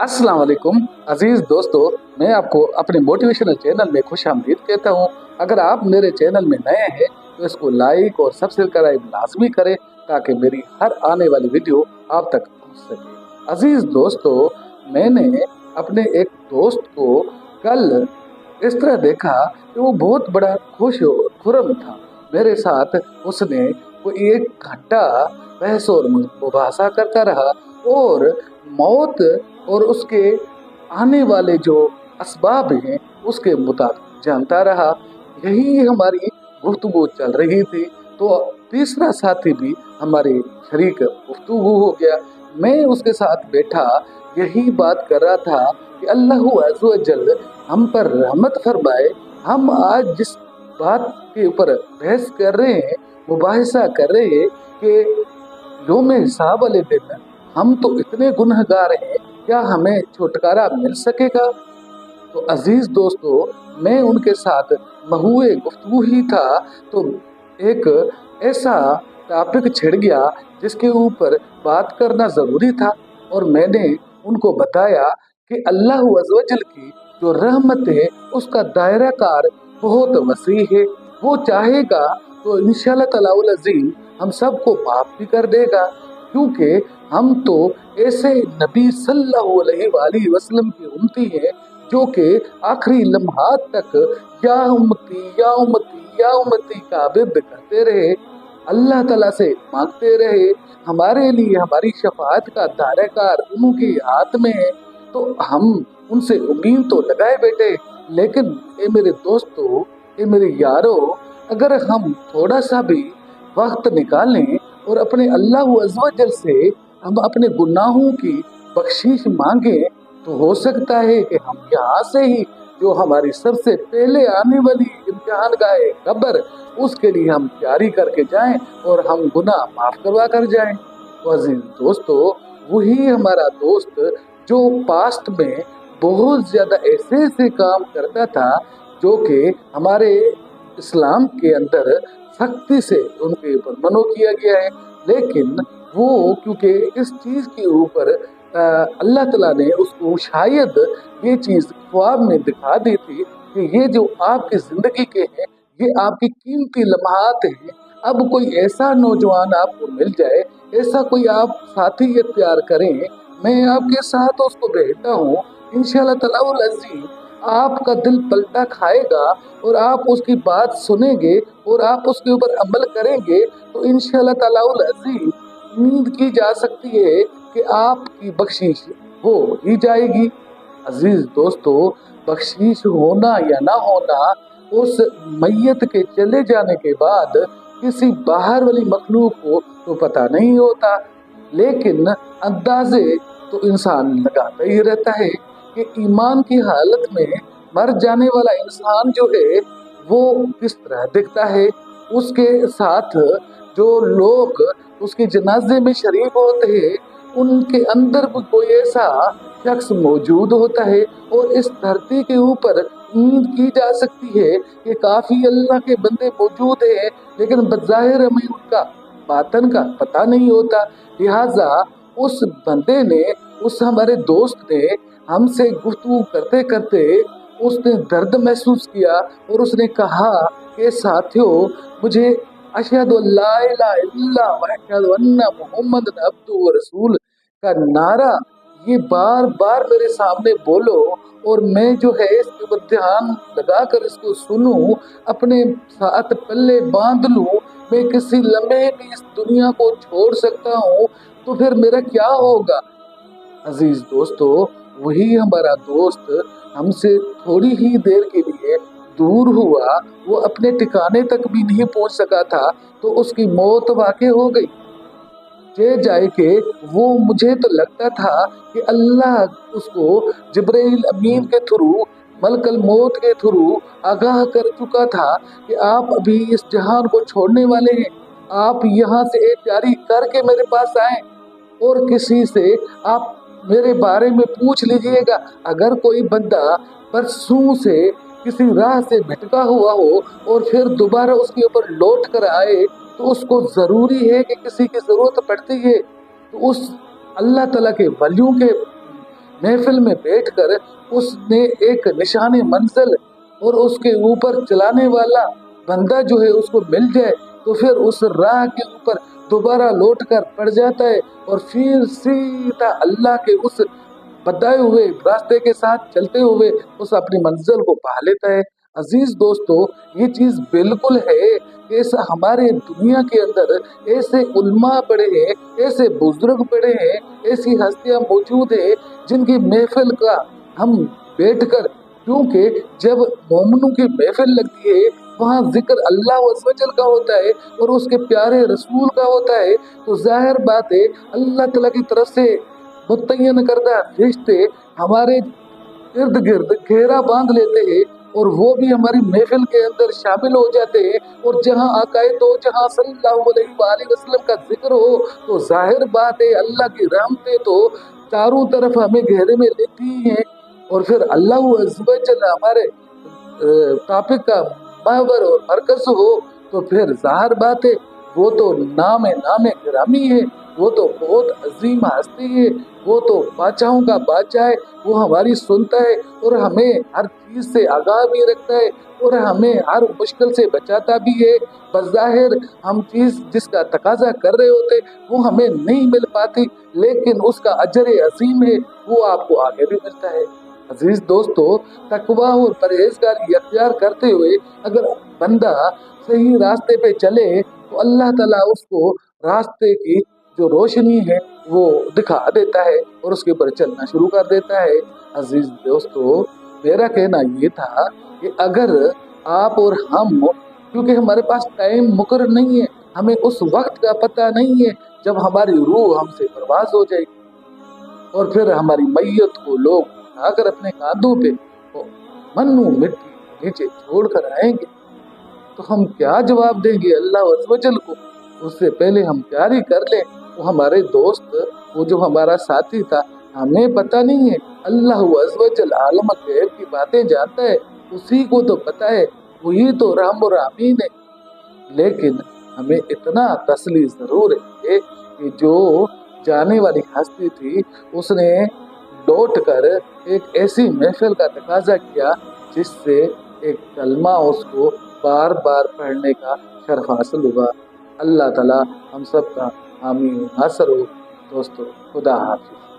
अस्सलाम वालेकुम अजीज दोस्तों, मैं आपको अपने मोटिवेशनल चैनल में खुश आमदीद कहता हूँ। अगर आप मेरे चैनल में नए हैं तो इसको लाइक और सब्सक्राइब लाजमी करें ताकि मेरी हर आने वाली वीडियो आप तक पहुँच सके। अजीज दोस्तों, मैंने अपने एक दोस्त को कल इस तरह देखा कि वो बहुत बड़ा खुश और खुरम था। मेरे साथ उसने कोई 1 घंटा बहस और मुबाहसा करता रहा और मौत और उसके आने वाले जो असबाब हैं उसके मुताबिक जानता रहा। यही हमारी गुफ्तगू चल रही थी तो तीसरा साथी भी हमारे शरीक गुफ्तगू हो गया। मैं उसके साथ बैठा यही बात कर रहा था कि अल्लाह अज़्ज़ व जल हम पर रहमत फरमाए। हम आज जिस बात के ऊपर बहस कर रहे हैं, मुबाहिसा कर रहे हैं कि यौम हिसाब वाले दिन हम तो इतने गुनहगार हैं, क्या हमें छुटकारा मिल सकेगा? तो अजीज दोस्तों, मैं उनके साथ महुए गुफ्तगू ही था तो एक ऐसा टॉपिक छिड़ गया जिसके ऊपर बात करना ज़रूरी था और मैंने उनको बताया कि अल्लाह अज़्ज़ व जल की जो रहमत है उसका दायरा कार बहुत वसी है। वो चाहेगा तो इंशाअल्लाह ताला अज़ीम हम सबको माफ़ भी कर देगा, क्योंकि हम तो ऐसे नबी सल्लल्लाहु अलैहि वसल्लम की उम्मती है जो कि आखिरी लम्हात तक या उम्मती या उम्मती या उम्मती का अबिद करते रहे, अल्लाह ताला से मांगते रहे। हमारे लिए हमारी शफाअत का दायराकार उनके हाथ में है तो हम उनसे उम्मीद तो लगाए बैठे। लेकिन ये मेरे दोस्तों, ये मेरे यारों, अगर हम थोड़ा सा भी वक्त निकालें और अपने अल्लाह अज़्ज़ व जल से हम अपने गुनाहों की बख्शीश मांगे तो हो सकता है कि हम यहाँ से ही जो हमारी सबसे पहले आने वाली इम्तिहान गाहे कब्र, उसके लिए हम तैयारी करके जाएं और हम गुनाह माफ करवा कर जाएं। तो अजीज दोस्तों, वही हमारा दोस्त जो पास्ट में बहुत ज्यादा ऐसे ऐसे काम करता था जो कि हमारे इस्लाम के अंदर सख्ती से उनके ऊपर मनो किया गया है, लेकिन वो क्योंकि इस चीज के ऊपर अल्लाह ताला ने उसको शायद ये चीज ख्वाब में दिखा दी थी कि ये जो आपकी जिंदगी के हैं, ये आपकी कीमती लम्हात हैं। अब कोई ऐसा नौजवान आपको मिल जाए, ऐसा कोई आप साथी इख्तियार करें, मैं आपके साथ उसको भेजता हूँ, इंशाअल्लाह ताला अज़ीम आपका दिल पलटा खाएगा और आप उसकी बात सुनेंगे और आप उसके ऊपर अमल करेंगे तो इंशाअल्लाह ताला अज़ीम उम्मीद की जा सकती है कि आपकी बख्शीश हो ही जाएगी। अजीज दोस्तों, बख्शीश होना या ना होना उस मैयत के चले जाने के बाद किसी बाहर वाली मखलूक को तो पता नहीं होता, लेकिन अंदाजे तो इंसान लगाता ही रहता है कि ईमान की हालत में मर जाने वाला इंसान जो है वो किस तरह दिखता है। उसके साथ जो लोग उसके जनाजे में शरीक होते हैं उनके अंदर कोई ऐसा शख्स मौजूद होता है और इस धरती के ऊपर उम्मीद की जा सकती है कि काफी अल्लाह के बंदे मौजूद हैं, लेकिन बज़ाहिर हमें उनका बातन का पता नहीं होता। लिहाजा उस बंदे ने, उस हमारे दोस्त ने हमसे गुफ्तगू करते करते उसने दर्द महसूस किया और उसने कहा कि साथियों, मुझे अशहदु अल्ला इलाहा इल्लल्लाह व अशहदु अन्ना मुहम्मदन अब्दुहु व रसूल का नारा ये बार बार मेरे सामने बोलो और मैं जो है इसके ऊपर ध्यान लगा कर इसको सुनूं, अपने साथ पल्ले बांध लूं, मैं किसी लम्हे भी इस दुनिया को छोड़ सकता हूँ तो फिर मेरा क्या होगा। अजीज दोस्तों, वही हमारा दोस्त हमसे थोड़ी ही देर के लिए दूर हुआ, वो अपने ठिकाने तक भी नहीं पहुंच सका था तो उसकी मौत वाक़ई हो गई। जे जाए के वो, मुझे तो लगता था कि अल्लाह उसको जिब्राइल अमीन के थ्रू, मलकल मौत के थ्रू आगाह कर चुका था कि आप अभी इस जहान को छोड़ने वाले हैं, आप यहाँ से एक तैयारी करके मेरे पास आए और किसी से आप मेरे बारे में पूछ लीजिएगा। अगर कोई बंदा परसों से किसी राह से भटका हुआ हो और फिर दोबारा उसके ऊपर लौट कर आए तो उसको ज़रूरी है कि किसी की ज़रूरत पड़ती है तो उस अल्लाह ताला के वलियों के महफिल में बैठकर उसने एक निशाने मंजिल और उसके ऊपर चलाने वाला बंदा जो है उसको मिल जाए तो फिर उस राह के ऊपर दोबारा लौट कर पड़ जाता है और फिर सीधा अल्लाह के उस बताए हुए रास्ते के साथ चलते हुए उस अपनी मंजिल को पा लेता है। अजीज दोस्तों, ये चीज बिल्कुल है कि ऐसा हमारे दुनिया के अंदर ऐसे उल्मा पड़े हैं, ऐसे बुजुर्ग पड़े हैं, ऐसी हस्तियां मौजूद है जिनकी महफिल का हम बैठकर, क्योंकि जब मोमिनों की महफिल लगती है वहाँ जिक्र अल्लाह वजल का होता है और उसके प्यारे रसूल का होता है, तो जाहिर बात है अल्लाह तला की तरफ से मुतय्यन करदा रिश्ते हमारे इर्द गिर्द घेरा बांध लेते हैं और वो भी हमारी महफिल के अंदर शामिल हो जाते हैं। और जहाँ आकाए तो जहाँ सल्लल्लाहु अलैहि वसल्लम का जिक्र हो तो जाहिर बात है अल्लाह की रहमतें तो चारों तरफ हमें घेरे में लेती ही हैं। और फिर अल्लाह अज़्ज़ व जल हमारे टॉपिक का महवर और मरकज हो तो फिर जाहिर बात है वो तो नाम गिरामी है, वो तो बहुत अजीम हस्ती है, वो तो बादशाहों का बादशाह है, वो हमारी सुनता है और हमें हर चीज से आगाह भी रखता है और हमें हर मुश्किल से बचाता भी है। बज़ाहिर हम चीज जिसका तकाजा कर रहे होते वो हमें नहीं मिल पाती, लेकिन उसका अजर अजीम है वो आपको आगे भी मिलता है। अजीज दोस्तों, तकवा और परहेजगारी अख्तियार करते हुए अगर बंदा सही रास्ते पे चले तो अल्लाह ताला उसको रास्ते की जो रोशनी है वो दिखा देता है और उसके ऊपर चलना शुरू कर देता है। अजीज दोस्तों, मेरा कहना ये था कि अगर आप और हम, क्योंकि हमारे पास टाइम मुकर्रर नहीं है, हमें उस वक्त का पता नहीं है जब हमारी रूह हमसे परवाज हो जाएगी और फिर हमारी मैयत को लोग उठाकर अपने कांधों पे मन्नू मिट्टी नीचे छोड़ कर आएंगे, तो हम क्या जवाब देंगे अल्लाह अज़्ज़ व जल को। उससे पहले हम तैयारी कर लें। वो हमारे दोस्त, वो जो हमारा साथी था, हमें पता नहीं है, अल्लाह अज़्ज़ व जल आलम गैब की बातें जानता है, उसी को तो पता है, वही तो रहम और आमीन है। लेकिन हमें इतना तसली जरूर है कि जो जाने वाली हस्ती थी उसने लौट कर एक ऐसी महफिल का तकाजा किया जिससे एक कलमा उसको बार बार पढ़ने का शर्फ हासिल हुआ। अल्लाह ताला हम सब का हामी नासर हो। दोस्तों, खुदा हाफिज़।